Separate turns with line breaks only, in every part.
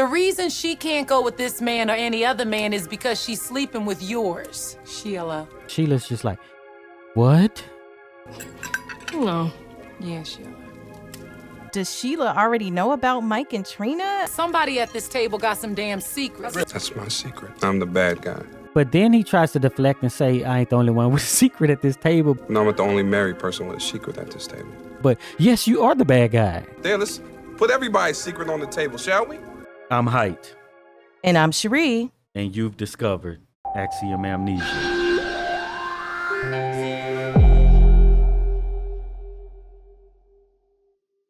reason she can't go with this man or any other man is because she's sleeping with yours, Sheila.
Sheila's just like, what?
No. Yeah, Sheila.
Does Sheila already know about Mike and Trina?
Somebody at this table got some damn secrets.
That's my secret. I'm the bad guy.
But then he tries to deflect and say, I ain't the only one with a secret at this table.
No, I'm not the only married person with a secret at this table.
But yes, you are the bad guy.
Then let's put everybody's secret on the table, shall we?
I'm Heit.
And I'm Cheri.
And you've discovered Axiom Amnesia.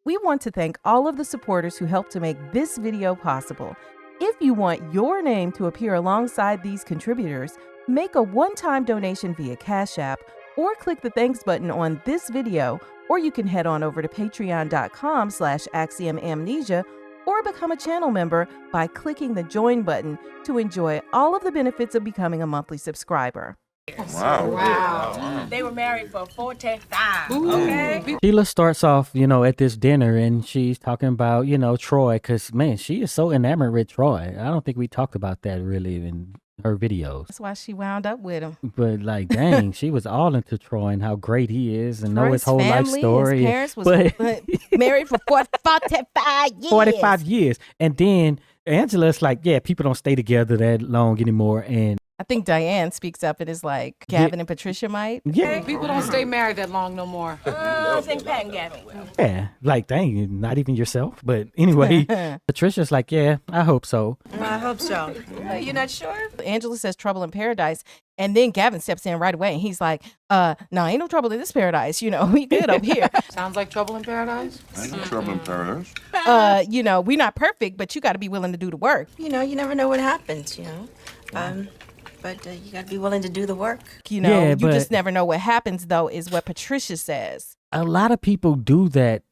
We want to thank all of the supporters who helped to make this video possible. If you want your name to appear alongside these contributors, make a one-time donation via Cash App or click the thanks button on this video, or you can head on over to patreon.com/axiomamnesia or become a channel member by clicking the join button to enjoy all of the benefits of becoming a monthly subscriber.
Wow. They were married for 45. Okay.
Sheila starts off, at this dinner and she's talking about, Troy, because, man, she is so enamored with Troy. I don't think we talked about that really in her videos.
That's why she wound up with him.
But, like, dang, she was all into Troy and how great he is and know his whole
family,
life story.
His parents was married for 45 years.
45 years. And then Angela's like, yeah, people don't stay together that long anymore. And
I think Diane speaks up and is like, Gavin and Patricia might.
yeah.
People don't stay married that long no more.
St. Pat and Gavin.
Yeah, like, dang, not even yourself. But anyway, Patricia's like, yeah, I hope so.
I hope so. You're not sure?
Angela says trouble in paradise. And then Gavin steps in right away and he's like, no, ain't no trouble in this paradise. We good up here.
Sounds like trouble in paradise.
Ain't no trouble in paradise.
We not perfect, but you got to be willing to do the work.
You never know what happens, But you got to be willing to do the work.
You
but
just never know what happens, though, is what Patricia says.
a lot of people do that,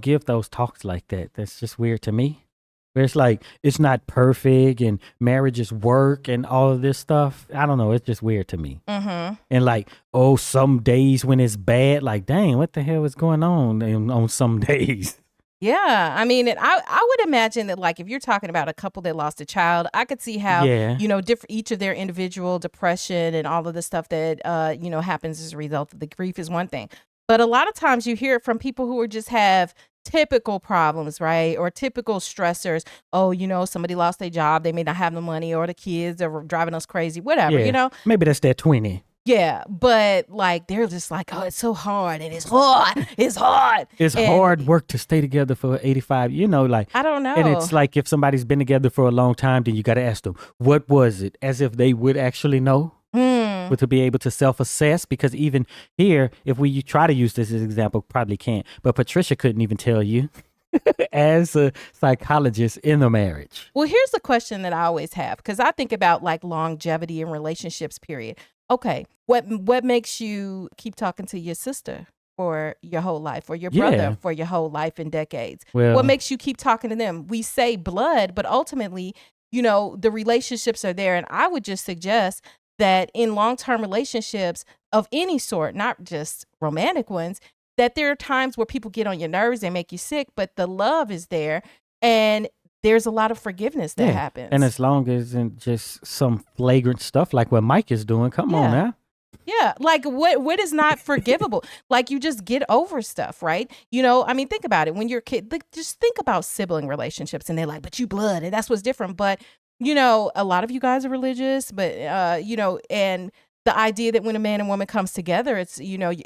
give those talks like that. That's just weird to me. Where it's like, it's not perfect and marriage is work and all of this stuff. I don't know. It's just weird to me.
Mm-hmm.
And like, some days when it's bad, like, dang, what the hell is going on some days?
Yeah, I mean, I would imagine that, like, if you're talking about a couple that lost a child, I could see how, each of their individual depression and all of the stuff that, happens as a result of the grief is one thing. But a lot of times you hear it from people who just have typical problems, right? Or typical stressors. Oh, somebody lost their job. They may not have the money, or the kids are driving us crazy, whatever,
Maybe that's that 20.
Yeah, but like they're just like, oh, it's so hard and it's hard. It's hard.
It's hard work to stay together for 85, I don't
know.
And it's like if somebody's been together for a long time, then you got to ask them, what was it? As if they would actually know. But to be able to self-assess, because even here, if we try to use this as an example, probably can't. But Patricia couldn't even tell you as a psychologist in the marriage.
Well, here's the question that I always have, because I think about like longevity in relationships, period. Okay, what makes you keep talking to your sister for your whole life, or your brother for your whole life and decades?
Well,
what makes you keep talking to them? We say blood, but ultimately, the relationships are there. And I would just suggest that in long-term relationships of any sort, not just romantic ones, that there are times where people get on your nerves, they make you sick, but the love is there. And there's a lot of forgiveness that happens.
And as long as it's just some flagrant stuff like what Mike is doing, come on now.
Yeah, like what is not forgivable? Like, you just get over stuff, right? Think about it. When you're a kid, like, just think about sibling relationships, and they're like, but you blood, and that's what's different. But, a lot of you guys are religious, but, and the idea that when a man and woman comes together, it's,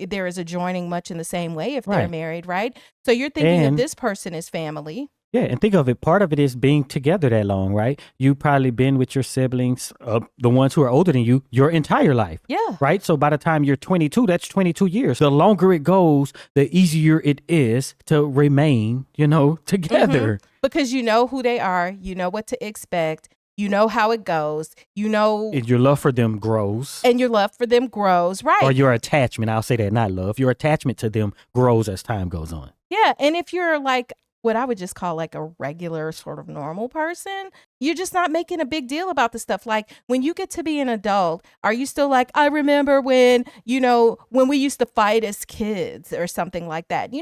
there is a joining much in the same way if they're married, right? So you're thinking that this person is family.
Yeah, and think of it. Part of it is being together that long, right? You've probably been with your siblings, the ones who are older than you, your entire life.
Yeah.
Right? So by the time you're 22, that's 22 years. The longer it goes, the easier it is to remain, together.
Mm-hmm. Because you know who they are. You know what to expect. You know how it goes. And
your love for them grows.
Right.
Or your attachment, I'll say that, not love. Your attachment to them grows as time goes on.
Yeah. And if you're like, what I would just call like a regular sort of normal person, you're just not making a big deal about the stuff. Like when you get to be an adult, are you still like, I remember when, when we used to fight as kids or something like that?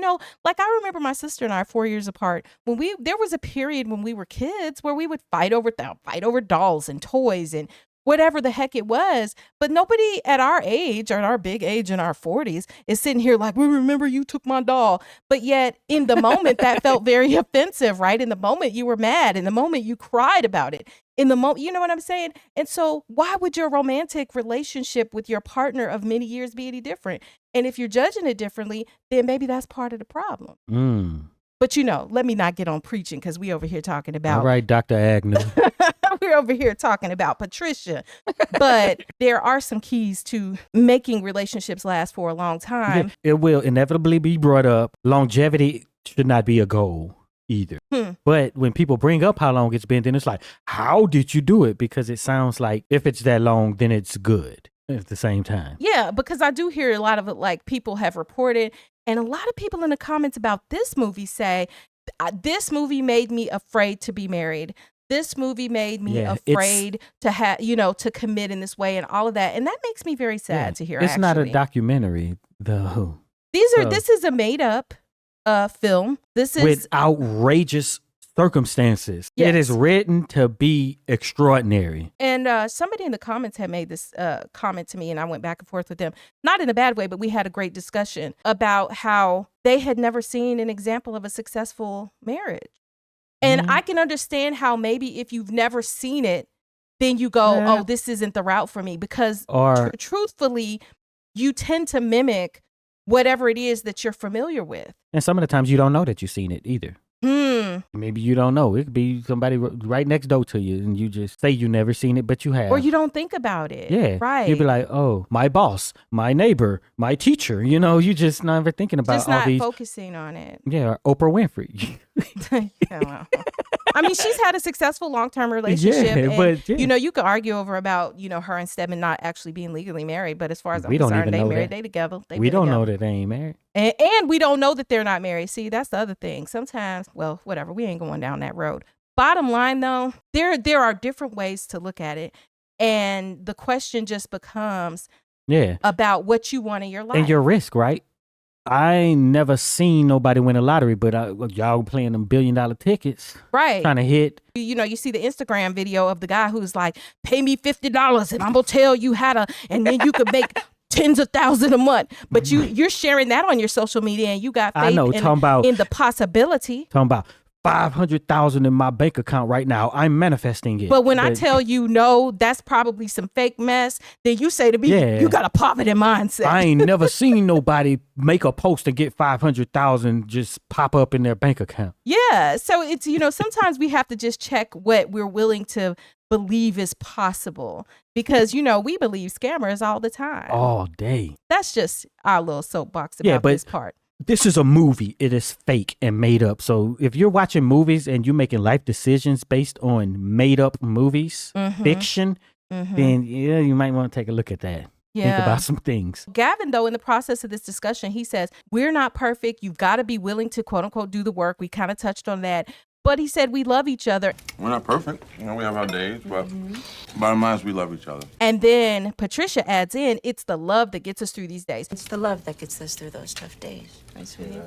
Like I remember my sister and I 4 years apart when there was a period when we were kids where we would fight over dolls and toys and whatever the heck it was. But nobody at our age or at our big age in our 40s is sitting here like, we remember you took my doll. But yet in the moment that felt very offensive, right? In the moment you were mad. In the moment you cried about it. In the moment, you know what I'm saying? And so why would your romantic relationship with your partner of many years be any different? And if you're judging it differently, then maybe that's part of the problem. But let me not get on preaching because we over here talking about.
All right, Dr. Agnew.
We're over here talking about Patricia. But there are some keys to making relationships last for a long time.
Yeah, it will inevitably be brought up. Longevity should not be a goal either. But when people bring up how long it's been, then it's like, how did you do it? Because it sounds like if it's that long, then it's good at the same time.
Yeah, because I do hear a lot of it, like people have reported. And a lot of people in the comments about this movie say, this movie made me afraid to be married. This movie made me afraid to have, to commit in this way and all of that. And that makes me very sad to hear.
It's not a documentary, though.
This is a made up film. This is
with outrageous circumstances.
Yes.
It is written to be extraordinary.
And somebody in the comments had made this comment to me, and I went back and forth with them. Not in a bad way, but we had a great discussion about how they had never seen an example of a successful marriage. And I can understand how maybe if you've never seen it, then you go, oh, this isn't the route for me. Because truthfully, you tend to mimic whatever it is that you're familiar with.
And some of the times you don't know that you've seen it either. Maybe you don't know. It could be somebody right next door to you and you just say you never seen it, but you have.
Or you don't think about it.
Yeah.
Right.
You'd be like, oh, my boss, my neighbor, my teacher. You just never thinking about
just
all
not
these.
focusing on it.
Yeah. Oprah Winfrey.
Yeah, well. I mean, she's had a successful long-term relationship. You could argue over about, her and Stedman not actually being legally married. But as far as I'm concerned, they married, they together.
We don't know that they ain't married.
And we don't know that they're not married. See, that's the other thing. Sometimes, well, whatever. We ain't going down that road. Bottom line, though, there are different ways to look at it. And the question just becomes about what you want in your life.
And your risk, right? I ain't never seen nobody win a lottery, but y'all playing them $1 billion tickets.
Right.
Trying to hit.
You see the Instagram video of the guy who's like, pay me $50 and I'm going to tell you how to, and then you could make tens of thousands a month. But you're sharing that on your social media and you got faith in the possibility.
Talking about $500,000 in my bank account right now. I'm manifesting it.
But when I tell you no, that's probably some fake mess, then you say to me, you got a poverty mindset.
I ain't never seen nobody make a post and get 500,000 just pop up in their bank account.
Yeah. So it's, sometimes we have to just check what we're willing to believe is possible because, we believe scammers all the time.
All day.
That's just our little soapbox about this part.
This is a movie. It is fake and made up. So if you're watching movies and you're making life decisions based on made up movies, fiction, then you might want to take a look at that. Yeah. Think about some things.
Gavin, though, in the process of this discussion, he says, we're not perfect. You've got to be willing to, quote unquote, do the work. We kind of touched on that. But he said we love each other.
We're not perfect. We have our days, but bottom line is we love each other.
And then Patricia adds in, it's the love that gets us through these days.
It's the love that gets us through those tough days. Right, sweetie?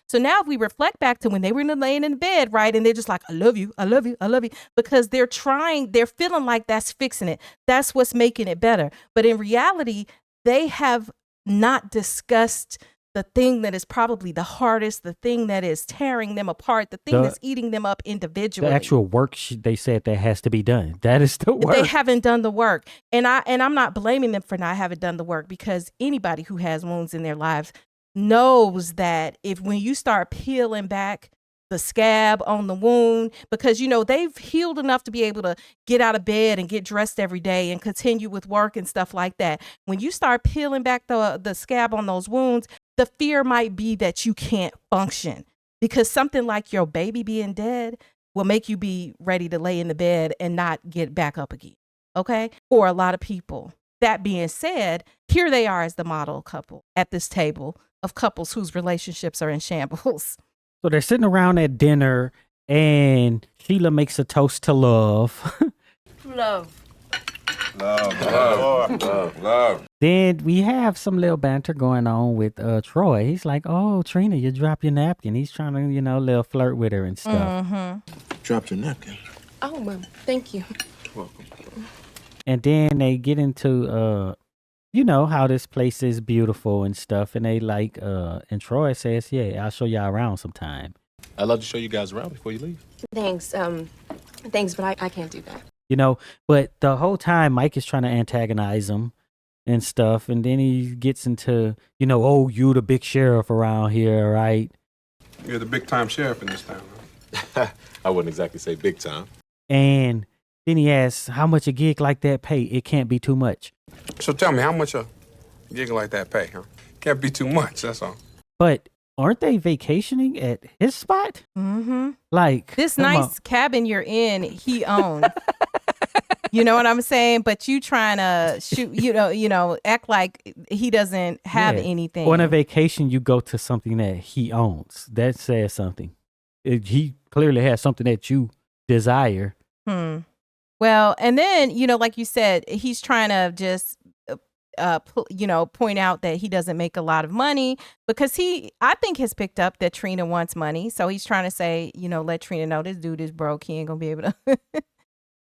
So now if we reflect back to when they were laying in bed, right, and they're just like, I love you, I love you, I love you, because they're feeling like that's fixing it. That's what's making it better. But in reality, they have not discussed the thing that is probably the hardest, the thing that is tearing them apart, the thing that's eating them up individually.
The actual work they said that has to be done. That is the work.
They haven't done the work. And I'm not blaming them for not having done the work because anybody who has wounds in their lives knows that when you start peeling back the scab on the wound, because they've healed enough to be able to get out of bed and get dressed every day and continue with work and stuff like that. When you start peeling back the scab on those wounds, the fear might be that you can't function because something like your baby being dead will make you be ready to lay in the bed and not get back up again. Okay. For a lot of people. That being said, here they are as the model couple at this table of couples whose relationships are in shambles.
So they're sitting around at dinner, and Sheila makes a toast to love.
Love.
Love.
Then we have some little banter going on with Troy. He's like, "Oh, Trina, you dropped your napkin." He's trying to, little flirt with her and stuff.
Dropped your napkin.
Oh, well, thank you.
Welcome.
And then they get into, how this place is beautiful and stuff. And they like, and Troy says, "Yeah, I'll show y'all around sometime."
I'd love to show you guys around before you leave.
Thanks, but I can't do that.
But the whole time Mike is trying to antagonize him and stuff. And then he gets into, "Oh, you the big sheriff around here, right?"
You're the big time sheriff in this town, huh?
I wouldn't exactly say big time.
And then he asks, "How much a gig like that pay? It can't be too much."
So tell me, how much a gig like that pay, huh? Can't be too much, that's all.
But aren't they vacationing at his spot? Like
This
come
nice
on.
cabin you're in, he owned. You know what I'm saying? But you trying to shoot, act like he doesn't have
Yeah.
anything.
On a vacation, you go to something that he owns. That says something. He clearly has something that you desire.
Well, and then, like you said, he's trying to just, point out that he doesn't make a lot of money because I think, has picked up that Trina wants money. So he's trying to say, let Trina know this dude is broke. He ain't gonna be able to.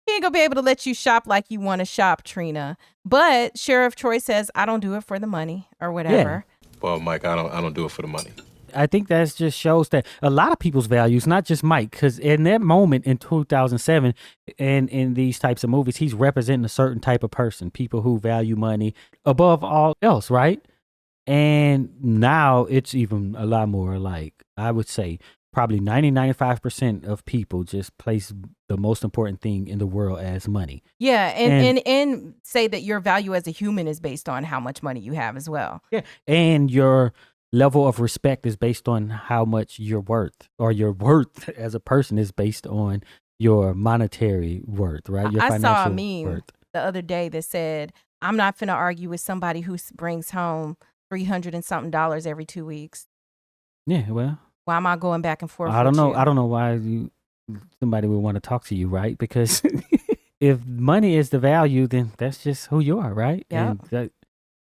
He ain't gonna be able to let you shop like you want to shop, Trina. But Sheriff Troy says, "I don't do it for the money," or whatever.
Well, Mike, I don't do it for the money.
I think that just shows that a lot of people's values, not just Mike, because in that moment in 2007 and in these types of movies, he's representing a certain type of person, people who value money above all else, right? And now it's even a lot more like, I would say, probably 95% of people just place the most important thing in the world as money.
Yeah, and say that your value as a human is based on how much money you have as well.
Yeah. And your level of respect is based on how much you're worth, or your worth as a person is based on your monetary worth, right? Your
I saw a
financial
meme the other day that said, "I'm not finna argue with somebody who brings home $300 and something every 2 weeks.
Yeah, well,
Why am I going back and forth?
I don't
with
know.
you?"
I don't know why somebody would want to talk to you, right? Because if money is the value, then that's just who you are, right?
Yeah.
And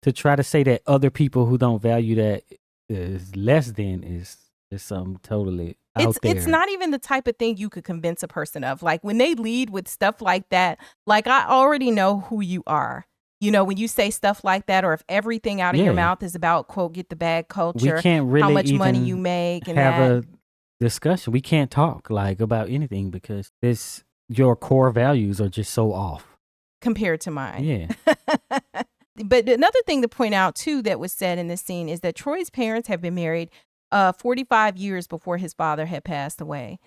to try to say that other people who don't value that is less than is something totally out there.
It's not even the type of thing you could convince a person of. Like when they lead with stuff like that, like I already know who you are. When you say stuff like that, or if everything out of your mouth is about, quote, get the bag culture,
we can't really
how much money
even
you make, and
have a discussion. We can't talk like about anything because your core values are just so off
compared to mine.
Yeah.
But another thing to point out, too, that was said in this scene is that Troy's parents have been married 45 years before his father had passed away.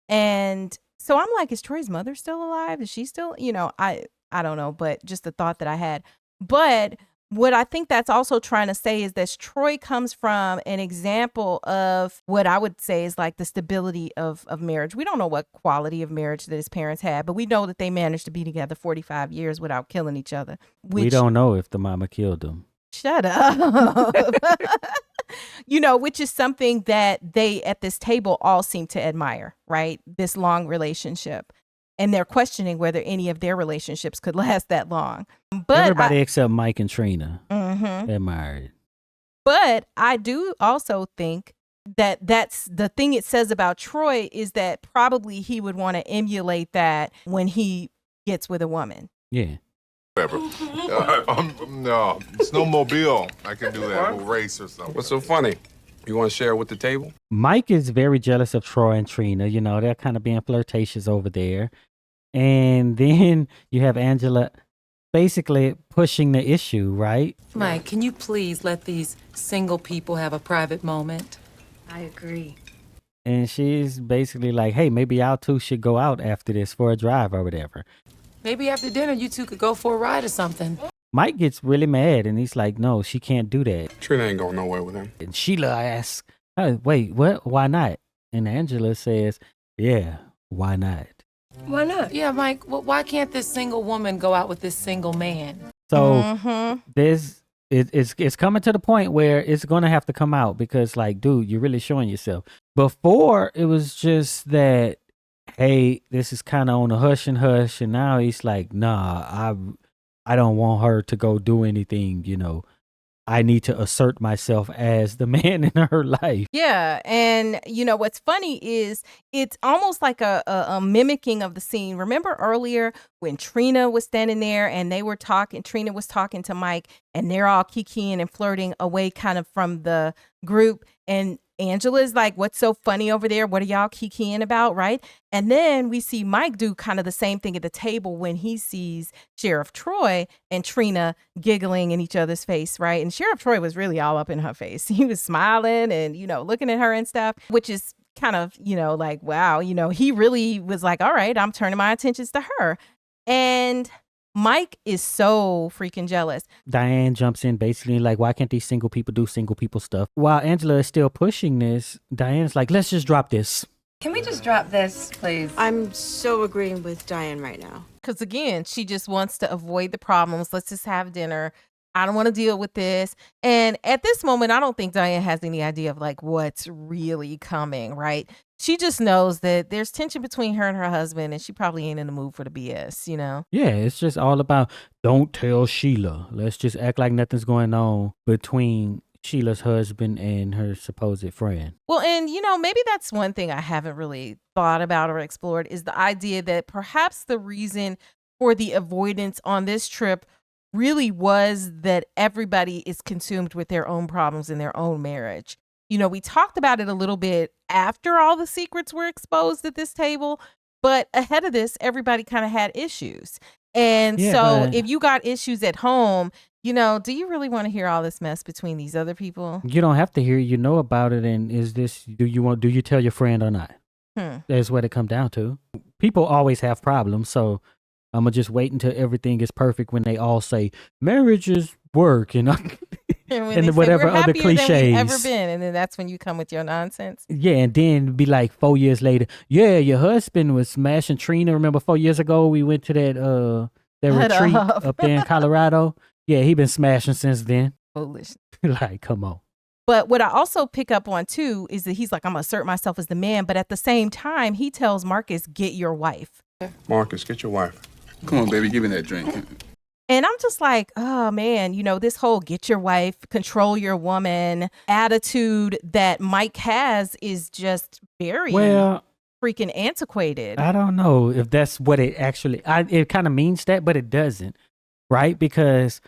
And so I'm like, is Troy's mother still alive? Is she still, I don't know, but just the thought that I had. But what I think that's also trying to say is that Troy comes from an example of what I would say is like the stability of marriage. We don't know what quality of marriage that his parents had, but we know that they managed to be together 45 years without killing each other.
We don't know if the mama killed them.
Shut up. Which is something that they at this table all seem to admire, right? This long relationship. And they're questioning whether any of their relationships could last that long. But
everybody except Mike and Trina admired it.
But I do also think that that's the thing it says about Troy is that probably he would want to emulate that when he gets with a woman.
Yeah.
Whatever. No, snowmobile. I can do that. We'll race or something.
What's so funny? You want to share with the table?
Mike is very jealous of Troy and Trina. They're kind of being flirtatious over there. And then you have Angela basically pushing the issue, right?
Mike, can you please let these single people have a private moment?
I agree.
And she's basically like, hey, maybe y'all two should go out after this for a drive or whatever.
Maybe after dinner you two could go for a ride or something.
Mike gets really mad and he's like, no, she can't do that.
Trina ain't going nowhere with him.
And Sheila asks, oh, wait, what? Why not? And Angela says, yeah, why not?
Why not?
Yeah, Mike, why can't this single woman go out with this single man?
So there's it's coming to the point where it's going to have to come out because, like, dude, you're really showing yourself. Before, it was just that, hey, this is kind of on a hush and hush, and now he's like, nah, I don't want her to go do anything, you know. I need to assert myself as the man in her life.
Yeah. And, you know, what's funny is it's almost like a mimicking of the scene. Remember earlier when Trina was standing there and they were talking, Trina was talking to Mike and they're all kikiing and flirting away kind of from the group. And Angela's like, what's so funny over there? What are y'all kikiing about? Right. And then we see Mike do kind of the same thing at the table when he sees Sheriff Troy and Trina giggling in each other's face. Right. And Sheriff Troy was really all up in her face. He was smiling and, you know, looking at her and stuff, which is kind of, you know, like, wow, you know, he really was like, all right, I'm turning my attentions to her. And Mike is so freaking jealous.
Diane jumps in basically like, why can't these single people do single people stuff? While Angela is still pushing this, Diane's like, let's just drop this.
Can we just drop this, please?
I'm so agreeing with Diane right now.
Because again, she just wants to avoid the problems. Let's just have dinner. I don't want to deal with this. And at this moment, I don't think Diane has any idea of like what's really coming, right? She just knows that there's tension between her and her husband, and she probably ain't in the mood for the BS, you know?
Yeah, it's just all about don't tell Sheila. Let's just act like nothing's going on between Sheila's husband and her supposed friend.
Well, and you know, maybe that's one thing I haven't really thought about or explored is the idea that perhaps the reason for the avoidance on this trip really was that everybody is consumed with their own problems in their own marriage. You know, we talked about it a little bit after all the secrets were exposed at this table, but ahead of this, everybody kind of had issues. And so if you got issues at home, you know, do you really want to hear all this mess between these other people?
You don't have to hear, you know about it. And is this, do you tell your friend or not? That's what it comes down to. People always have problems. So I'm going to just wait until everything is perfect when they all say marriage is work, you know, and whatever other cliches.
Than we've ever been. And then that's when you come with your nonsense.
Yeah. And then be like 4 years later. Yeah. Your husband was smashing Trina. Remember 4 years ago, we went to that retreat up there in Colorado. Yeah. He been smashing since then.
Foolish.
Like, come on.
But what I also pick up on too, is that he's like, I'm going to assert myself as the man. But at the same time, he tells Marcus, get your wife.
Marcus, get your wife.
Come on, baby, give me that drink.
And I'm just like, oh man, you know, this whole get your wife, control your woman attitude that Mike has is just very freaking antiquated.
I don't know if that's what it actually, it kind of means that, but it doesn't, right? Because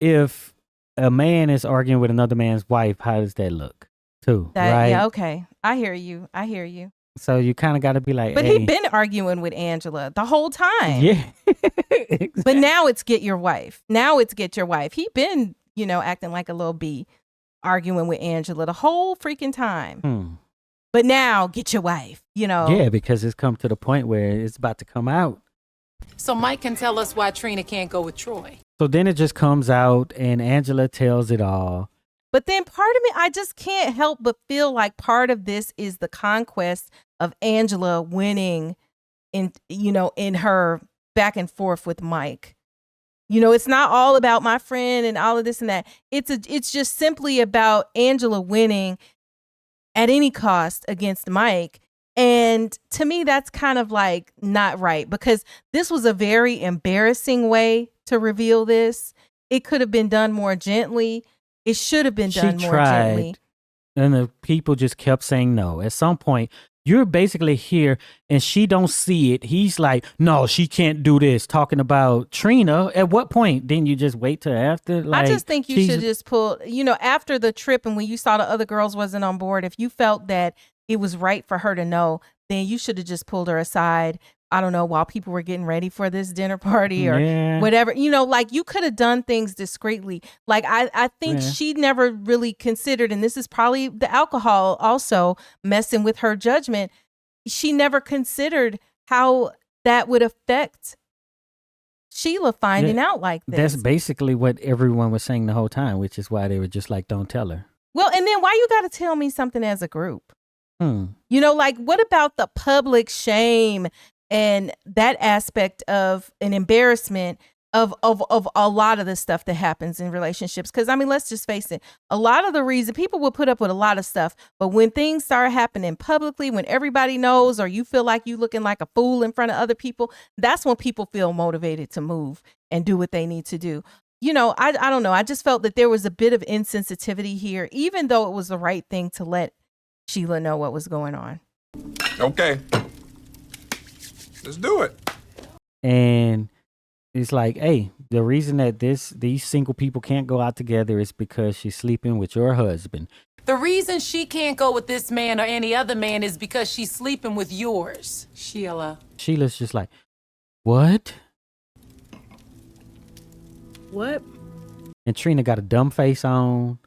if a man is arguing with another man's wife, how does that look too, right?
Yeah, okay. I hear you.
So you kind of got to be like,
but
hey.
he'd been arguing with Angela the whole time.
Yeah. Exactly.
But now it's get your wife. He'd been, you know, acting like a little bee, arguing with Angela the whole freaking time. But now get your wife, you know.
Yeah, because it's come to the point where it's about to come out.
So Mike can tell us why Trina can't go with Troy.
So then it just comes out and Angela tells it all.
But then part of me, I just can't help but feel like part of this is the conquest of Angela winning in her back and forth with Mike. You know, it's not all about my friend and all of this and that. It's just simply about Angela winning at any cost against Mike. And to me, that's kind of like not right, because this was a very embarrassing way to reveal this. It could have been done more gently. It should have been done more gently.
And the people just kept saying no. At some point, you're basically here and she don't see it. He's like, no, she can't do this. Talking about Trina. At what point? Didn't you just wait till after? Like,
I just think you should just pull, you know, after the trip and when you saw the other girls wasn't on board, if you felt that it was right for her to know, then you should have just pulled her aside. I don't know, while people were getting ready for this dinner party or whatever, you know, like you could have done things discreetly. Like I think she never really considered, and this is probably the alcohol also messing with her judgment. She never considered how that would affect Sheila finding out like this.
That's basically what everyone was saying the whole time, which is why they were just like, don't tell her.
Well, and then why you got to tell me something as a group? You know, like what about the public shame and that aspect of an embarrassment of a lot of the stuff that happens in relationships. Because I mean, let's just face it, a lot of the reason people will put up with a lot of stuff, but when things start happening publicly, when everybody knows, or you feel like you looking like a fool in front of other people, that's when people feel motivated to move and do what they need to do. You know, I don't know. I just felt that there was a bit of insensitivity here, even though it was the right thing to let Sheila know what was going on.
Okay. Let's do it.
And it's like, hey, the reason that these single people can't go out together is because she's sleeping with your husband.
The reason she can't go with this man or any other man is because she's sleeping with yours. Sheila.
Sheila's just like, what?
What?
And Trina got a dumb face on.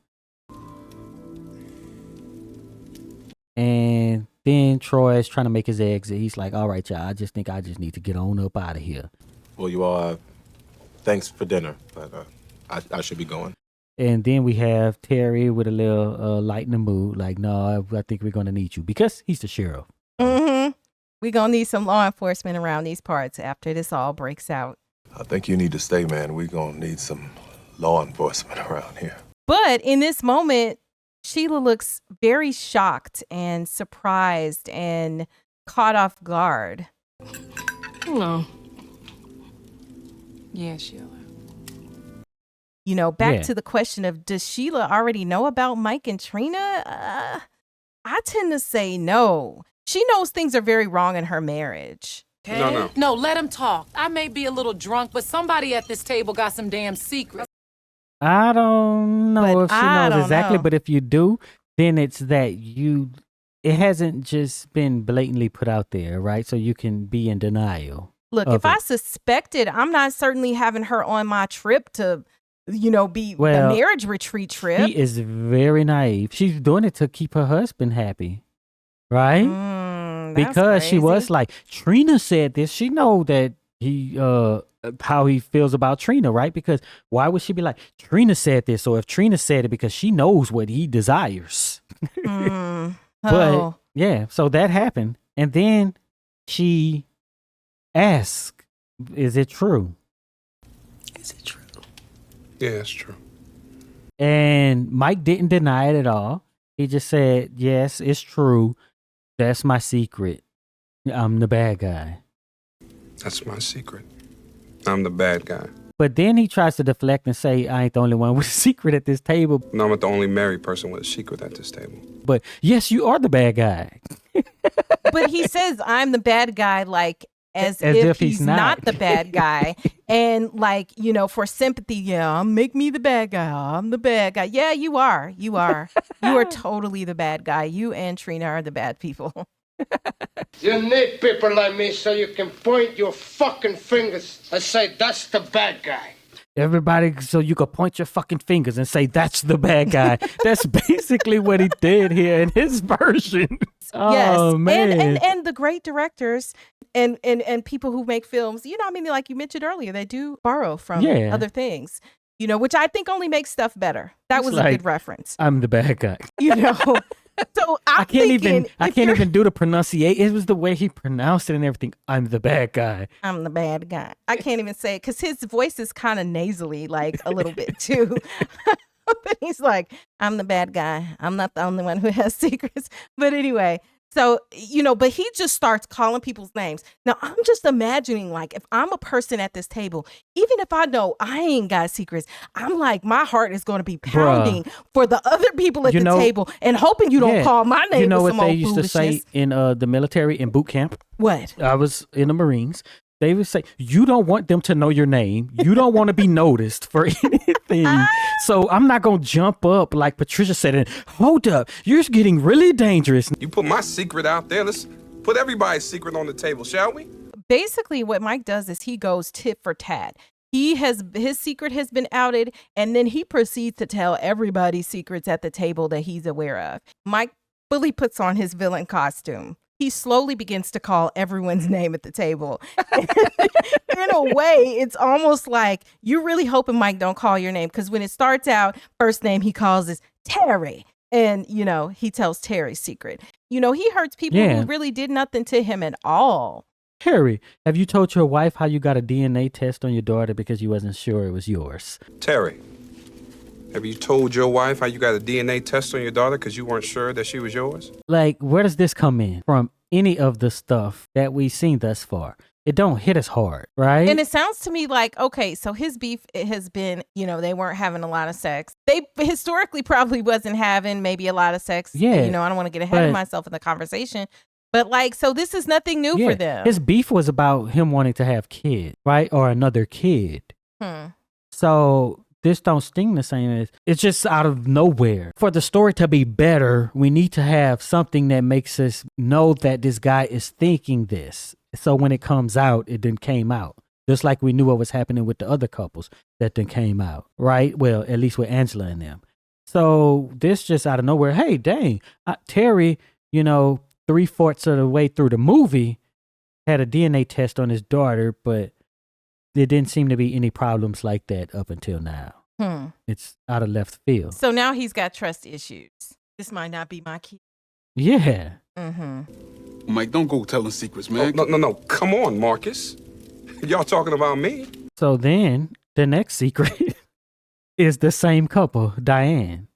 And then Troy is trying to make his exit. He's like, all right, y'all, I just think I just need to get on up out of here.
Well, you all, thanks for dinner, but I should be going.
And then we have Terry with a little light in the mood, like, no, I think we're going to need you because he's the sheriff.
Mm-hmm. We're going to need some law enforcement around these parts after this all breaks out.
I think you need to stay, man. We're going to need some law enforcement around here.
But in this moment, Sheila looks very shocked and surprised and caught off guard.
No.
Yeah, Sheila.
You know, back to the question of, does Sheila already know about Mike and Trina? I tend to say no. She knows things are very wrong in her marriage.
Okay? No, let him talk. I may be a little drunk, but somebody at this table got some damn secrets.
I don't know if she knows exactly, but if you do, then it's that it hasn't just been blatantly put out there, right? So you can be in denial.
Look, if I suspected, I'm not certainly having her on my trip to, be the marriage retreat trip.
She is very naive. She's doing it to keep her husband happy, right? Because she was like, Trina said this. She know that how he feels about Trina, right? Because why would she be like, Trina said this? Or if Trina said it because she knows what he desires. But yeah, so that happened. And then she asked, is it true?
Is it true?
Yeah, it's true.
And Mike didn't deny it at all. He just said, yes, it's true. That's my secret. I'm the bad guy.
That's my secret. I'm the bad guy.
But then he tries to deflect and say, I ain't the only one with a secret at this table.
No, I'm not the only married person with a secret at this table.
But yes, you are the bad guy.
But he says, I'm the bad guy, like, as if he's not the bad guy. And like, for sympathy, make me the bad guy. I'm the bad guy. Yeah, you are. You are totally the bad guy. You and Trina are the bad people.
You need people like me so you can point your fucking fingers and say, that's the bad guy.
Everybody, so you could point your fucking fingers and say, that's the bad guy. That's basically what he did here in his version.
Yes.
Oh, man.
And the great directors and people who make films, like you mentioned earlier, they do borrow from other things, which I think only makes stuff better. That was a good reference.
I'm the bad guy.
So
I can't even do the pronunciation. It was the way he pronounced it and everything. I'm the bad guy.
I'm the bad guy. I can't even say it because his voice is kind of nasally, like a little bit too. But he's like, I'm the bad guy. I'm not the only one who has secrets. But anyway, so, but he just starts calling people's names. Now, I'm just imagining, like, if I'm a person at this table, even if I know I ain't got secrets, I'm like, my heart is going to be pounding for the other people at the table and hoping you don't call my name.
You know
what
they used to say in the military, in boot camp?
What?
I was in the Marines. They would say, you don't want them to know your name. You don't want to be noticed for anything. So I'm not going to jump up like Patricia said, and hold up, you're getting really dangerous.
You put my secret out there. Let's put everybody's secret on the table, shall we?
Basically, what Mike does is he goes tit for tat. His secret has been outed, and then he proceeds to tell everybody's secrets at the table that he's aware of. Mike fully puts on his villain costume. He slowly begins to call everyone's name at the table. In a way, it's almost like you're really hoping Mike don't call your name, because when it starts out, first name he calls is Terry. And, he tells Terry's secret. He hurts people who really did nothing to him at all.
Harry, have you told your wife how you got a DNA test on your daughter because you wasn't sure it was yours?
Terry, have you told your wife how you got a DNA test on your daughter because you weren't sure that she was yours?
Like, where does this come in from any of the stuff that we've seen thus far? It don't hit us hard, right?
And it sounds to me like, okay, so his beef has been, they weren't having a lot of sex. They historically probably wasn't having maybe a lot of sex.
Yeah.
I don't want to get ahead of myself in the conversation. But like, so this is nothing new for them.
His beef was about him wanting to have kids, right? Or another kid. So this don't sting the same as, it's just out of nowhere. For the story to be better, we need to have something that makes us know that this guy is thinking this. So when it comes out, it then came out. Just like we knew what was happening with the other couples that then came out, right? Well, at least with Angela and them. So this just out of nowhere, hey, dang, Terry, 3/4 of the way through the movie had a DNA test on his daughter, but there didn't seem to be any problems like that up until now. It's out of left field.
So now he's got trust issues. This might not be my kid.
Yeah.
Mike, don't go telling secrets, man.
No. Come on, Marcus. Y'all talking about me?
So then the next secret is the same couple, Diane.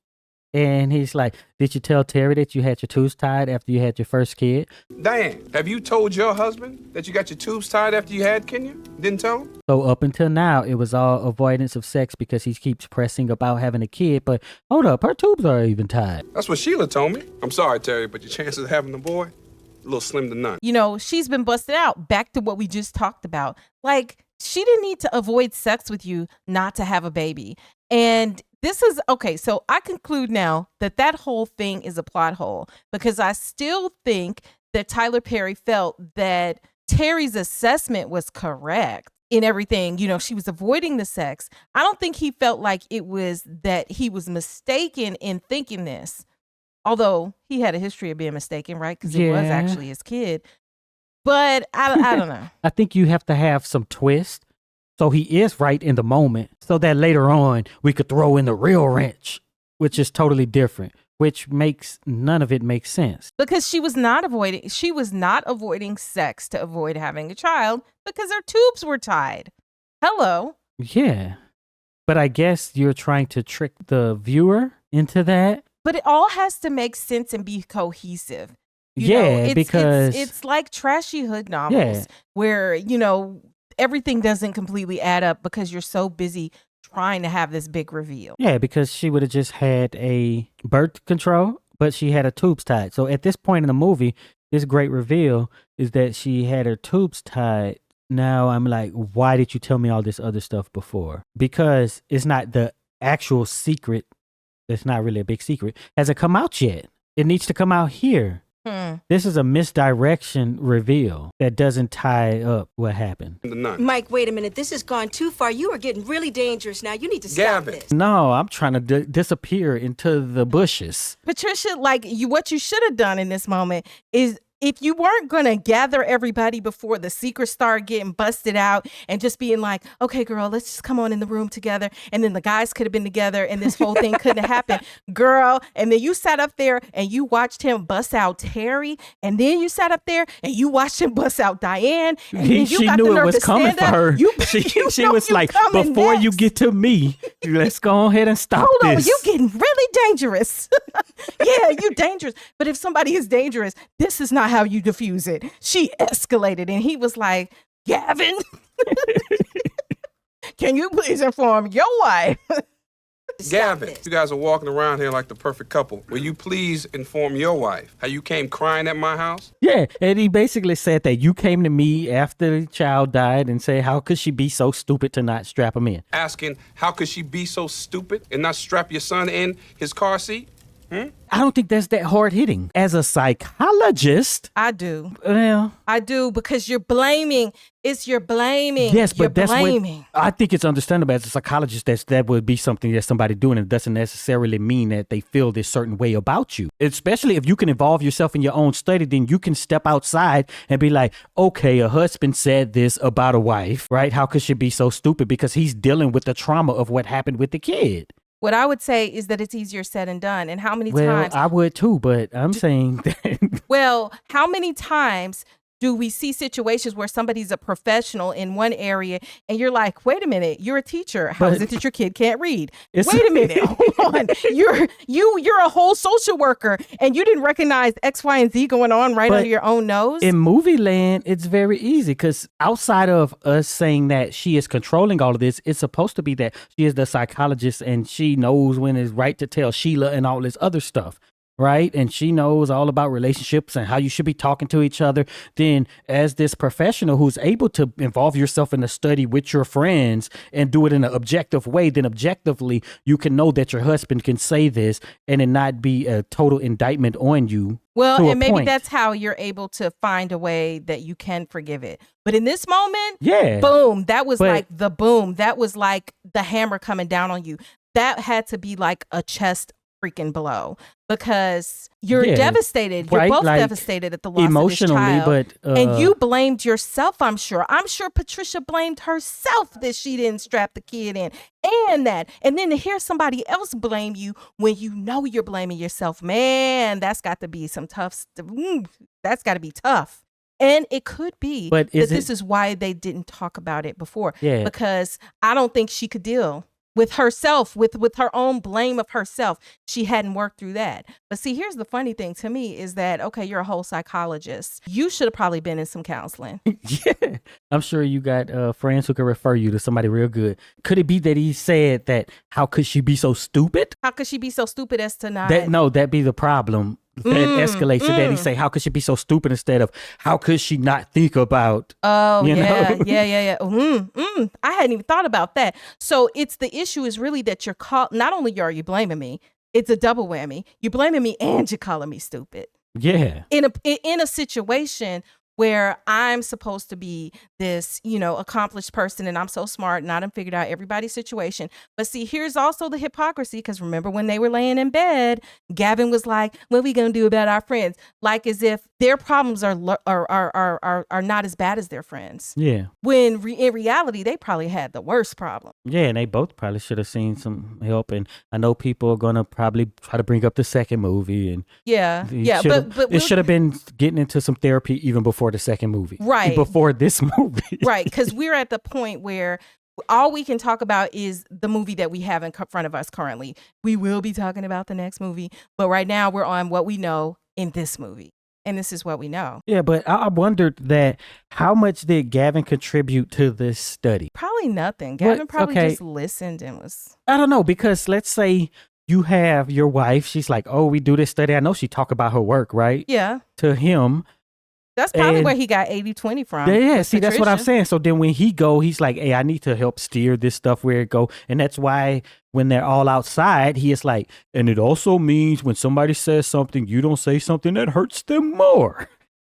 And he's like, did you tell Terry that you had your tubes tied after you had your first kid?
Diane, have you told your husband that you got your tubes tied after you had Kenya? Didn't tell him?
So up until now, it was all avoidance of sex because he keeps pressing about having a kid. But hold up, her tubes are even tied.
That's what Sheila told me. I'm sorry, Terry, but your chances of having a boy, a little slim to none.
She's been busted out. Back to what we just talked about. Like, she didn't need to avoid sex with you not to have a baby. And this is, okay, so I conclude now that whole thing is a plot hole because I still think that Tyler Perry felt that Terry's assessment was correct in everything. She was avoiding the sex. I don't think he felt like it was that he was mistaken in thinking this, although he had a history of being mistaken, right? Because it was actually his kid. But I don't know.
I think you have to have some twist. So he is right in the moment so that later on we could throw in the real wrench, which is totally different, which makes none of it make sense.
Because she was not avoiding sex to avoid having a child because her tubes were tied. Hello.
Yeah. But I guess you're trying to trick the viewer into that.
But it all has to make sense and be cohesive.
Because
it's like trashy hood novels where, everything doesn't completely add up because you're so busy trying to have this big reveal.
Yeah, because she would have just had a birth control, but she had her tubes tied. So at this point in the movie, this great reveal is that she had her tubes tied. Now I'm like, why did you tell me all this other stuff before? Because it's not the actual secret. It's not really a big secret. Hasn't come out yet. It needs to come out here. This is a misdirection reveal that doesn't tie up what happened.
Mike, wait a minute. This has gone too far. You are getting really dangerous now. You need to stop this.
No, I'm trying to disappear into the bushes.
Patricia, what you should have done in this moment is, if you weren't going to gather everybody before the secrets started getting busted out and just being like, okay, girl, let's just come on in the room together. And then the guys could have been together and this whole thing couldn't have happened. Girl. And then you sat up there and you watched him bust out Terry. And then you sat up there and you watched him bust out Diane. And then
she knew it was coming for her. She was like, before you get to me, let's go ahead and stop this.
Hold on, you getting really dangerous. Yeah, you dangerous. But if somebody is dangerous, this is not how you diffuse it. She escalated and he was like, Gavin, can you please inform your wife?
Gavin, you guys are walking around here like the perfect couple. Will you please inform your wife how you came crying at my house?
Yeah, and he basically said that you came to me after the child died and say, how could she be so stupid to not strap him in?
Asking, how could she be so stupid and not strap your son in his car seat?
I don't think that's that hard hitting. As a psychologist,
I do.
Well,
I do, because you're blaming. Yes,
but that's what I think it's understandable as a psychologist that would be something that somebody doing. It doesn't necessarily mean that they feel this certain way about you. Especially if you can involve yourself in your own study, then you can step outside and be like, okay, a husband said this about a wife, right? How could she be so stupid? Because he's dealing with the trauma of what happened with the kid.
What I would say is that it's easier said than done. And how many times?
Well, I would too, but I'm saying that.
Well, how many times do we see situations where somebody's a professional in one area and you're like, wait a minute, you're a teacher. How is it that your kid can't read? Wait a minute, hold on. You're a whole social worker and you didn't recognize X, Y, and Z going on right under your own nose?
In movie land, it's very easy because outside of us saying that she is controlling all of this, it's supposed to be that she is the psychologist and she knows when it's right to tell Sheila and all this other stuff. Right. And she knows all about relationships and how you should be talking to each other. Then as this professional who's able to involve yourself in a study with your friends and do it in an objective way, then objectively you can know that your husband can say this and it not be a total indictment on you.
Well, and maybe that's how you're able to find a way that you can forgive it. But in this moment, boom, that was like the boom. That was like the hammer coming down on you. That had to be like a chest freaking blow because you're devastated. You're both devastated at the loss of this child. And you blamed yourself, I'm sure. I'm sure Patricia blamed herself that she didn't strap the kid in and that. And then to hear somebody else blame you when you know you're blaming yourself, man, that's got to be some tough. That's got to be tough. And it could be that this is why they didn't talk about it before. Yeah. Because I don't think she could deal with herself, with her own blame of herself. She hadn't worked through that. But see, here's the funny thing to me is that, okay, you're a whole psychologist. You should have probably been in some counseling.
Yeah. I'm sure you got friends who could refer you to somebody real good. Could it be that he said that, how could she be so stupid?
How could she be so stupid as to not?
That'd be the problem. That escalates to that. He say, how could she be so stupid instead of, how could she not think about?
Oh, yeah. I hadn't even thought about that. So it's the issue is really that you're not only are you blaming me, it's a double whammy. You're blaming me and you're calling me stupid.
Yeah.
In a situation where I'm supposed to be this, accomplished person and I'm so smart and I done figured out everybody's situation. But see, here's also the hypocrisy, because remember when they were laying in bed, Gavin was like, what are we going to do about our friends? Like as if their problems are not as bad as their friends.
Yeah.
When in reality, they probably had the worst problem.
Yeah, and they both probably should have seen some help. And I know people are going to probably try to bring up the second movie. And but it should have been getting into some therapy even before the second movie.
Right.
Before this movie.
Right, because we're at the point where all we can talk about is the movie that we have in front of us currently. We will be talking about the next movie, but right now we're on what we know in this movie. And this is what we know.
Yeah, but I wondered that how much did Gavin contribute to this study?
Probably nothing. Gavin probably just listened and was...
I don't know, because let's say you have your wife. She's like, oh, we do this study. I know she talk about her work, right?
Yeah.
To him.
That's probably where he got 80-20 from.
Yeah, see, that's what I'm saying. So then when he go, he's like, hey, I need to help steer this stuff where it go. And that's why when they're all outside, he is like, and it also means when somebody says something, you don't say something that hurts them more.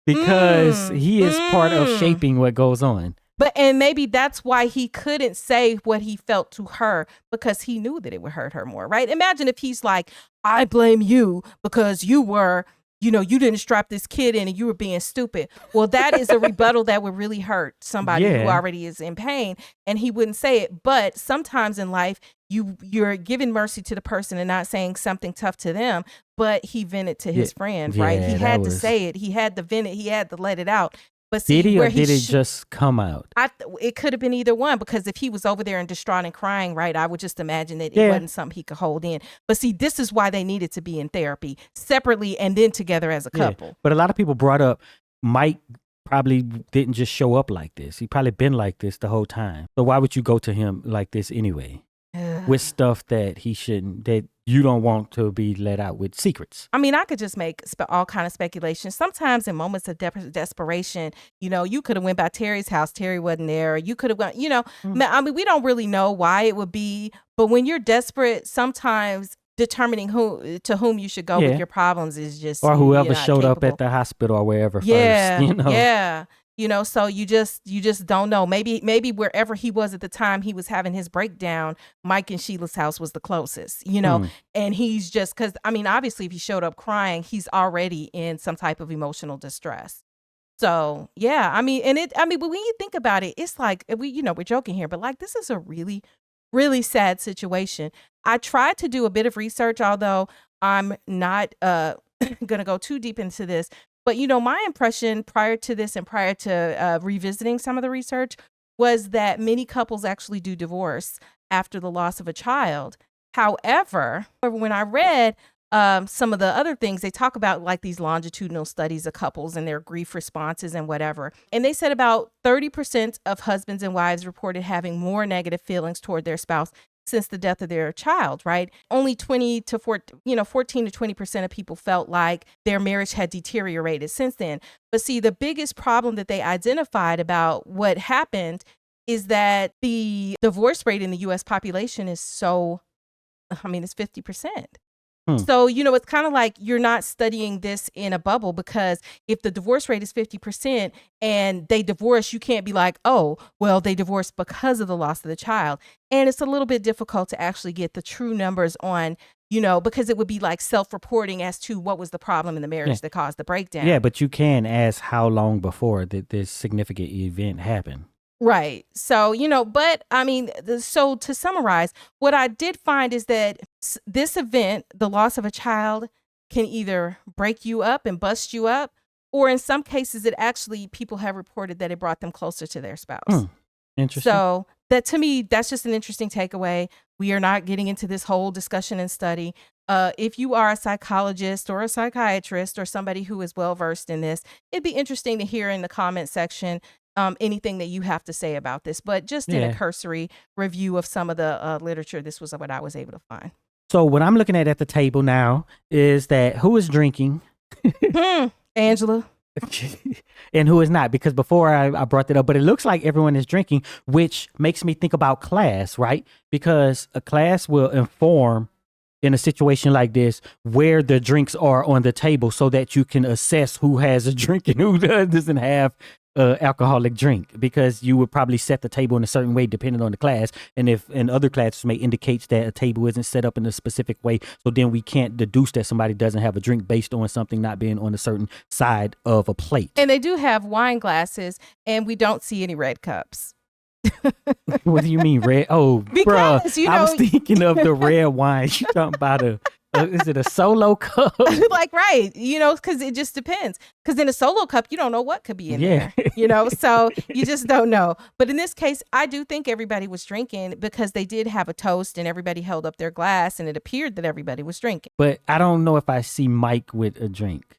Because he is part of shaping what goes on.
And maybe that's why he couldn't say what he felt to her, because he knew that it would hurt her more, right? Imagine if he's like, I blame you because you were... you didn't strap this kid in and you were being stupid. Well, that is a rebuttal that would really hurt somebody who already is in pain, and he wouldn't say it. But sometimes in life, you're giving mercy to the person and not saying something tough to them, but he vented to his friend, right? He had to say it. He had to vent it. He had to let it out. But see,
did he or did it just come out?
It could have been either one, because if he was over there and distraught and crying, right, I would just imagine that it wasn't something he could hold in. But see, this is why they needed to be in therapy separately and then together as a couple.
Yeah. But a lot of people brought up Mike probably didn't just show up like this. He probably been like this the whole time. So why would you go to him like this anyway? With stuff that he shouldn't, that you don't want to be let out with secrets.
I mean, I could just make all kind of speculation. Sometimes in moments of desperation, you could have went by Terry's house. Terry wasn't there. You could have gone, I mean, we don't really know why it would be. But when you're desperate, sometimes determining to whom you should go with your problems is just...
Or whoever showed up at the hospital or wherever first.
Yeah. So you just don't know. Maybe wherever he was at the time he was having his breakdown, Mike and Sheila's house was the closest, and he's just, because, I mean, obviously if he showed up crying, he's already in some type of emotional distress. So, yeah, I mean, but when you think about it, it's like, we're joking here, but like, this is a really, really sad situation. I tried to do a bit of research, although I'm not going to go too deep into this. But, my impression prior to this and prior to revisiting some of the research was that many couples actually do divorce after the loss of a child. However, when I read some of the other things, they talk about like these longitudinal studies of couples and their grief responses and whatever. And they said about 30% of husbands and wives reported having more negative feelings toward their spouse since the death of their child, right? Only 14 to 20% of people felt like their marriage had deteriorated since then. But see, the biggest problem that they identified about what happened is that the divorce rate in the U.S. population is it's 50%. So, it's kind of like you're not studying this in a bubble, because if the divorce rate is 50% and they divorce, you can't be like, oh, well, they divorced because of the loss of the child. And it's a little bit difficult to actually get the true numbers on, because it would be like self-reporting as to what was the problem in the marriage that caused the breakdown.
Yeah, but you can ask how long before this significant event happened.
Right. So, but so to summarize, what I did find is that this event, the loss of a child, can either break you up and bust you up, or in some cases, people have reported that it brought them closer to their spouse.
Interesting.
So that, to me, that's just an interesting takeaway. We are not getting into this whole discussion and study. If you are a psychologist or a psychiatrist or somebody who is well-versed in this, it'd be interesting to hear in the comment section anything that you have to say about this. But just in a cursory review of some of the literature, this was what I was able to find.
So what I'm looking at the table now is that who is drinking?
Angela.
And who is not, because before I brought that up, but it looks like everyone is drinking, which makes me think about class, right? Because a class will inform in a situation like this where the drinks are on the table so that you can assess who has a drink and who doesn't have alcoholic drink, because you would probably set the table in a certain way depending on the class, and if in other classes may indicates that a table isn't set up in a specific way, so then we can't deduce that somebody doesn't have a drink based on something not being on a certain side of a plate.
And they do have wine glasses, and we don't see any red cups.
What do you mean red? Oh,
because
bruh, I was thinking of the red wine. You talking about is it a solo cup?
Like, right, because it just depends. Because in a solo cup, you don't know what could be in there, so you just don't know. But in this case, I do think everybody was drinking, because they did have a toast and everybody held up their glass and it appeared that everybody was drinking.
But I don't know if I see Mike with a drink.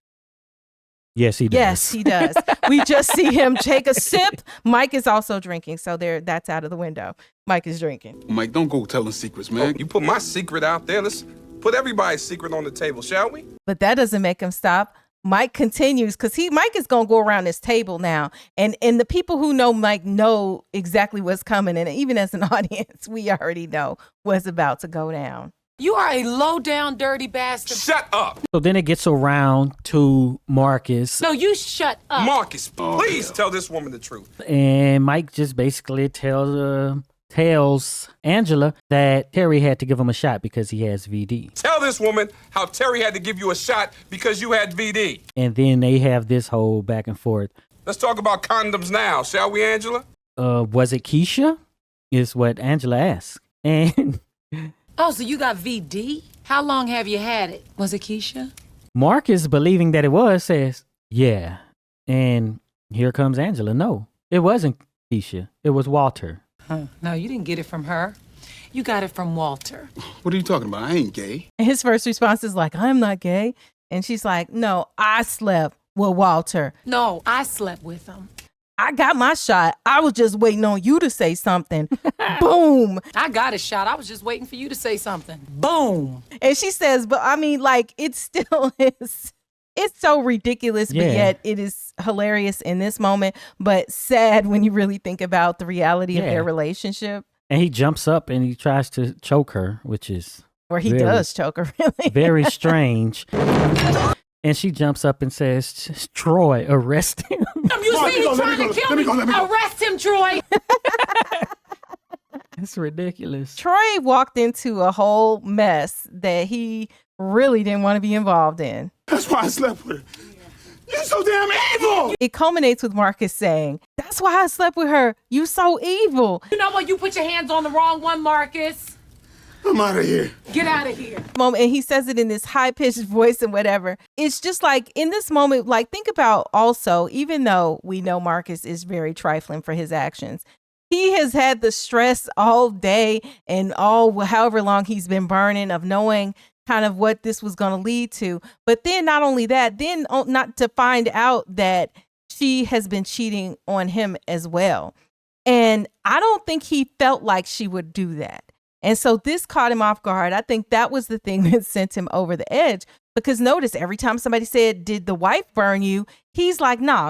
Yes, he does.
Yes, he does. We just see him take a sip. Mike is also drinking, so that's out of the window. Mike is drinking.
Mike, don't go telling secrets, man.
You put my secret out there. Let's put everybody's secret on the table, shall we?
But that doesn't make him stop. Mike continues, because Mike is going to go around this table now. And the people who know Mike know exactly what's coming. And even as an audience, we already know what's about to go down.
You are a low-down, dirty bastard.
Shut up.
So then it gets around to Marcus.
No, you shut up.
Marcus, please tell this woman the truth.
And Mike just basically tells Angela that Terry had to give him a shot because he has VD.
Tell this woman how Terry had to give you a shot because you had VD.
And then they have this whole back and forth.
Let's talk about condoms now, shall we, Angela?
Was it Keisha? Is what Angela asked. And
oh, so you got VD? How long have you had it? Was it Keisha?
Marcus, believing that it was, says, yeah. And here comes Angela. No, it wasn't Keisha. It was Walter.
No, you didn't get it from her. You got it from Walter.
What are you talking about? I ain't gay.
And his first response is like, I'm not gay. And she's like, no, I slept with Walter.
No, I slept with him.
I got my shot. I was just waiting on you to say something. Boom.
I got a shot. I was just waiting for you to say something. Boom.
And she says, but it still is. It's so ridiculous, but yet it is hilarious in this moment, but sad when you really think about the reality of their relationship.
And he jumps up and he tries to choke her, which is...
Or he does choke her, really.
Very strange. And she jumps up and says, Troy, arrest him.
You see he's trying to kill me. Arrest him, Troy.
It's ridiculous.
Troy walked into a whole mess that he really didn't want to be involved in.
That's why I slept with her. You're so damn evil.
It culminates with Marcus saying, that's why I slept with her. You so evil.
You know what? You put your hands on the wrong one, Marcus.
I'm out of here.
Get out of here.
Moment, and he says it in this high-pitched voice and whatever. It's just like in this moment, like think about also, even though we know Marcus is very trifling for his actions, he has had the stress all day and all however long he's been burning of knowing kind of what this was going to lead to. But then not only that, then not to find out that she has been cheating on him as well. And I don't think he felt like she would do that. And so this caught him off guard. I think that was the thing that sent him over the edge. Because notice every time somebody said, did the wife burn you? He's like, no.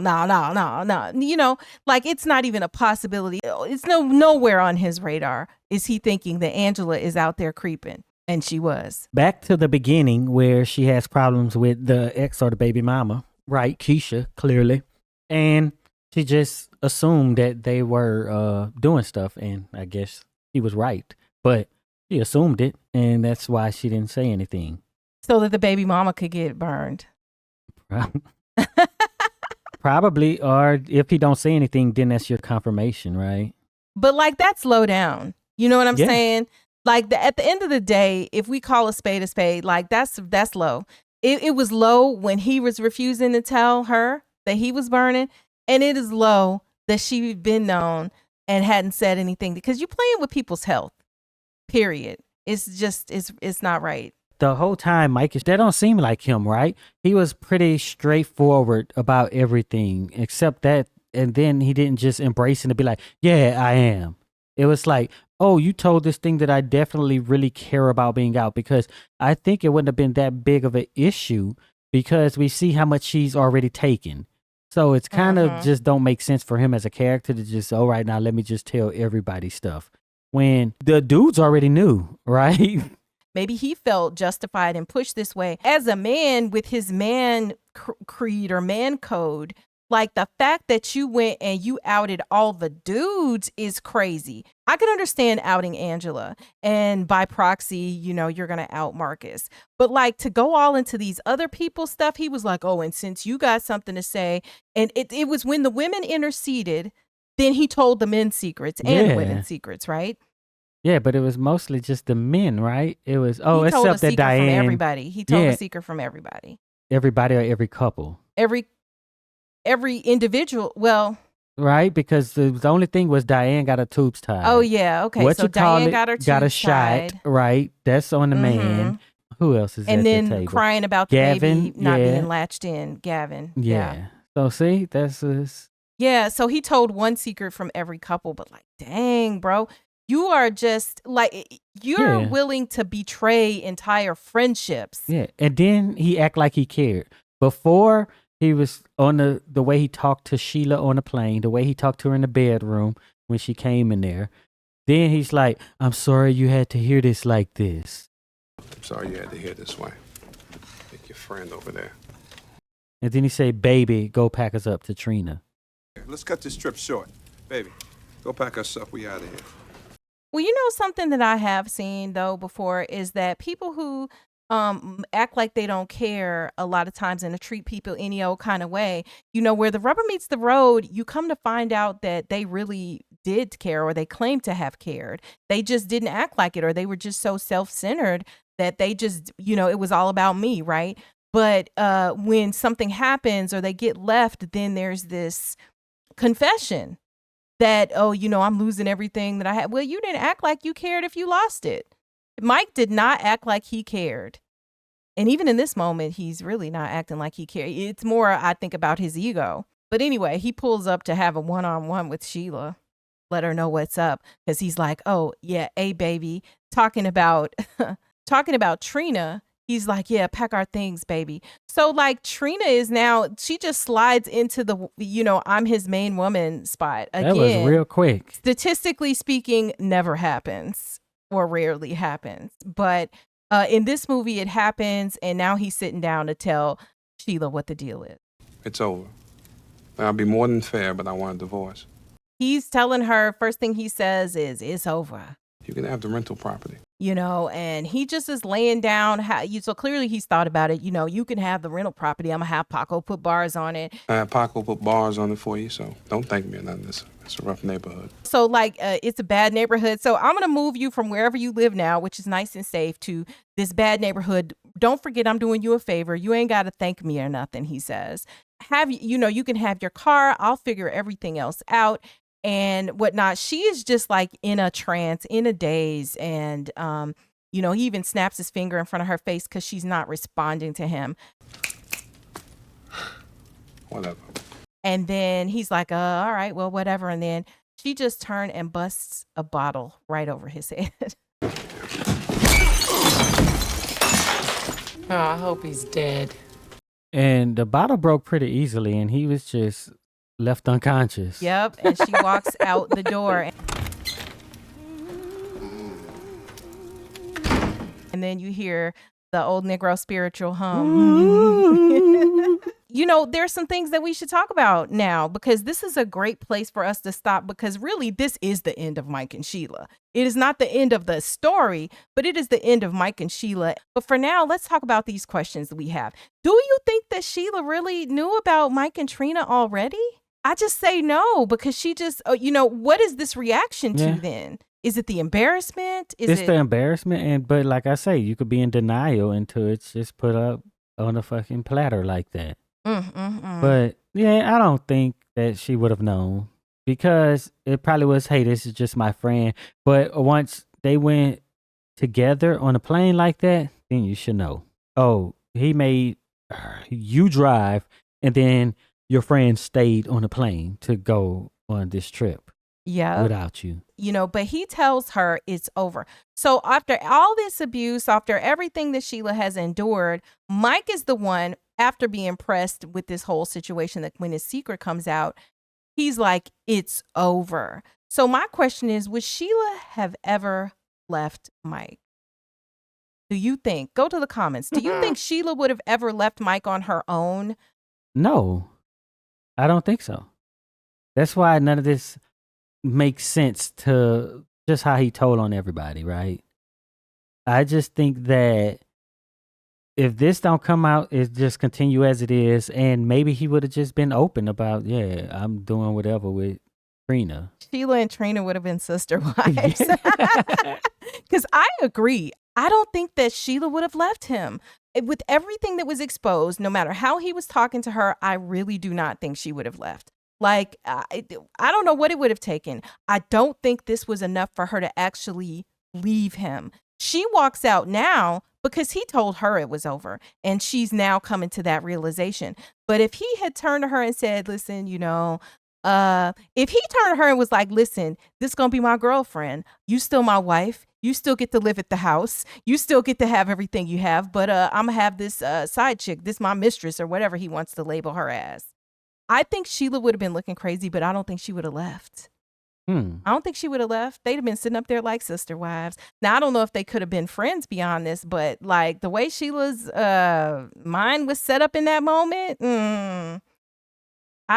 You know, like it's not even a possibility. It's nowhere on his radar is he thinking that Angela is out there creeping. And she was.
Back to the beginning where she has problems with the ex or the baby mama, right? Keisha, clearly. And she just assumed that they were doing stuff. And I guess he was right. But she assumed it, and that's why she didn't say anything.
So that the baby mama could get burned.
Probably, or if he don't say anything, then that's your confirmation, right?
But like that's low down. You know what I'm saying? Like at the end of the day, if we call a spade, like that's low. It was low when he was refusing to tell her that he was burning, and it is low that she'd been known and hadn't said anything because you're playing with people's health. Period. It's just, it's not right.
The whole time, Mike, that don't seem like him, right? He was pretty straightforward about everything except that. And then he didn't just embrace it and be like, yeah, I am. It was like, oh, you told this thing that I definitely really care about being out, because I think it wouldn't have been that big of an issue because we see how much she's already taken. So it's kind of just don't make sense for him as a character to just, all right, now let me just tell everybody stuff. When the dudes already knew, right?
Maybe he felt justified and pushed this way. As a man with his man creed or man code, like the fact that you went and you outed all the dudes is crazy. I can understand outing Angela and by proxy, you know, you're going to out Marcus. But like to go all into these other people's stuff, he was like, oh, and since you got something to say, and it was when the women interceded, then he told the men's secrets and the women's secrets, right?
Yeah, but it was mostly just the men, right? It was,
he told
except that Diane.
From everybody. He told a secret from everybody.
Everybody or every couple?
Every individual, well.
Right, because the only thing was Diane got her tubes tied.
Oh, yeah, okay. So Diane got her tubes
got a
tied.
shot, right? That's on the man. Who else is
and
at the table?
And then crying about the
Gavin,
baby not being latched in. Gavin.
Yeah. So see, that's his.
Yeah, so he told one secret from every couple, but like, dang, bro, you are just like, you're willing to betray entire friendships.
Yeah, and then he act like he cared. Before, he was on the way he talked to Sheila on the plane, the way he talked to her in the bedroom when she came in there. Then he's like, I'm sorry you had to hear this like this.
I'm sorry you had to hear this way. Take your friend over there.
And then he say, baby, go pack us up to Trina.
Let's cut this trip short. Baby, go pack us up. We out of here.
Well, you know, something that I have seen, though, before is that people who act like they don't care a lot of times and to treat people any old kind of way, you know, where the rubber meets the road, you come to find out that they really did care or they claim to have cared. They just didn't act like it, or they were just so self-centered that they just, you know, it was all about me, right? But when something happens or they get left, then there's this confession that, oh, you know, I'm losing everything that I had. Well, you didn't act like you cared if you lost it. Mike did not act like he cared. And even in this moment, he's really not acting like he cared. It's more, I think, about his ego. But anyway, he pulls up to have a one-on-one with Sheila, let her know what's up. Because he's like, oh, yeah, hey, baby, talking about Trina. He's like, yeah, pack our things, baby. So like Trina is now, she just slides into the, you know, I'm his main woman spot. Again,
that was real quick.
Statistically speaking, never happens or rarely happens. But in this movie, it happens. And now he's sitting down to tell Sheila what the deal is.
It's over. I'll be more than fair, but I want a divorce.
He's telling her, first thing he says is, it's over.
You can have the rental property.
You know, and he just is laying down. So clearly he's thought about it. You know, you can have the rental property. I'm going to have Paco put bars on it.
I have Paco put bars on it for you, so don't thank me or none of this. It's a rough neighborhood.
So like it's a bad neighborhood. So I'm going to move you from wherever you live now, which is nice and safe, to this bad neighborhood. Don't forget, I'm doing you a favor. You ain't got to thank me or nothing, he says. You can have your car. I'll figure everything else out and whatnot. She is just like in a trance, in a daze. And, he even snaps his finger in front of her face because she's not responding to him.
Whatever.
And then he's like, all right, well, whatever. And then she just turned and busts a bottle right over his head.
Oh, I hope he's dead.
And the bottle broke pretty easily, and he was just left unconscious.
Yep. And she walks out the door. And then you hear the old Negro spiritual hum. There's some things that we should talk about now, because this is a great place for us to stop, because really this is the end of Mike and Sheila. It is not the end of the story, but it is the end of Mike and Sheila. But for now, let's talk about these questions that we have. Do you think that Sheila really knew about Mike and Trina already? I just say no, because she just, what is this reaction to then? Is it the embarrassment?
It's the embarrassment, but like I say, you could be in denial until it's just put up on a fucking platter like that. But yeah, I don't think that she would have known, because it probably was, hey, this is just my friend. But once they went together on a plane like that, then you should know. Oh, he made you drive, and then your friend stayed on a plane to go on this trip.
Yeah.
Without you.
But he tells her it's over. So after all this abuse, after everything that Sheila has endured, Mike is the one, after being pressed with this whole situation, that when his secret comes out, he's like, it's over. So my question is, would Sheila have ever left Mike? Do you think? Go to the comments. Do you think Sheila would have ever left Mike on her own?
No, I don't think so. That's why none of this makes sense to just how he told on everybody, right? I just think that if this don't come out, it just continue as it is, and maybe he would have just been open about, yeah, I'm doing whatever with Trina.
Sheila and Trina would have been sister wives. Because I agree. I don't think that Sheila would have left him. With everything that was exposed, no matter how he was talking to her, I really do not think she would have left. Like, I don't know what it would have taken. I don't think this was enough for her to actually leave him. She walks out now because he told her it was over, and she's now coming to that realization. But if he had turned to her and said, listen, if he turned to her and was like, listen, this is going to be my girlfriend. You still my wife. You still get to live at the house. You still get to have everything you have. But I'm going to have this side chick, this my mistress, or whatever he wants to label her as. I think Sheila would have been looking crazy, but I don't think she would have left. I don't think she would have left. They'd have been sitting up there like sister wives. Now, I don't know if they could have been friends beyond this, but like the way Sheila's mind was set up in that moment, I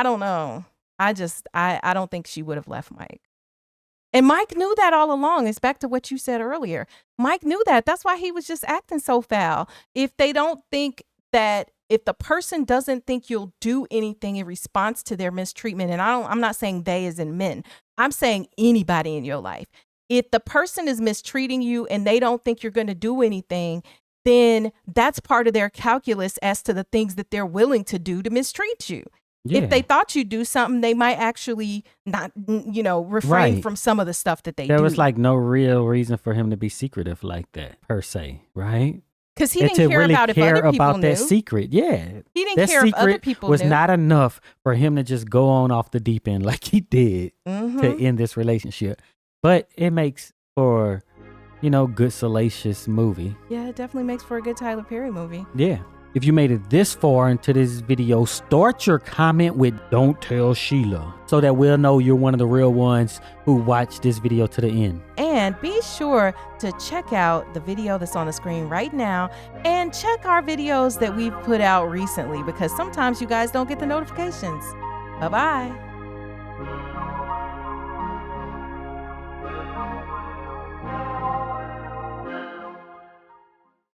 don't know. I don't think she would have left Mike. And Mike knew that all along. It's back to what you said earlier. Mike knew that. That's why he was just acting so foul. If the person doesn't think you'll do anything in response to their mistreatment, and I'm not saying they as in men, I'm saying anybody in your life. If the person is mistreating you and they don't think you're going to do anything, then that's part of their calculus as to the things that they're willing to do to mistreat you. Yeah. If they thought you'd do something, they might actually not, refrain from some of the stuff that they do.
There was like no real reason for him to be secretive like that, per se, right?
Because he didn't care about if other people knew.
That secret, yeah.
He didn't care if other people
was
knew.
not enough for him to just go on off the deep end like he did to end this relationship. But it makes for, good salacious movie.
Yeah, it definitely makes for a good Tyler Perry movie.
Yeah. If you made it this far into this video, start your comment with "Don't tell Sheila," so that we'll know you're one of the real ones who watched this video to the end. And
be sure to check out the video that's on the screen right now, and check our videos that we've put out recently, because sometimes you guys don't get the notifications. Bye-bye.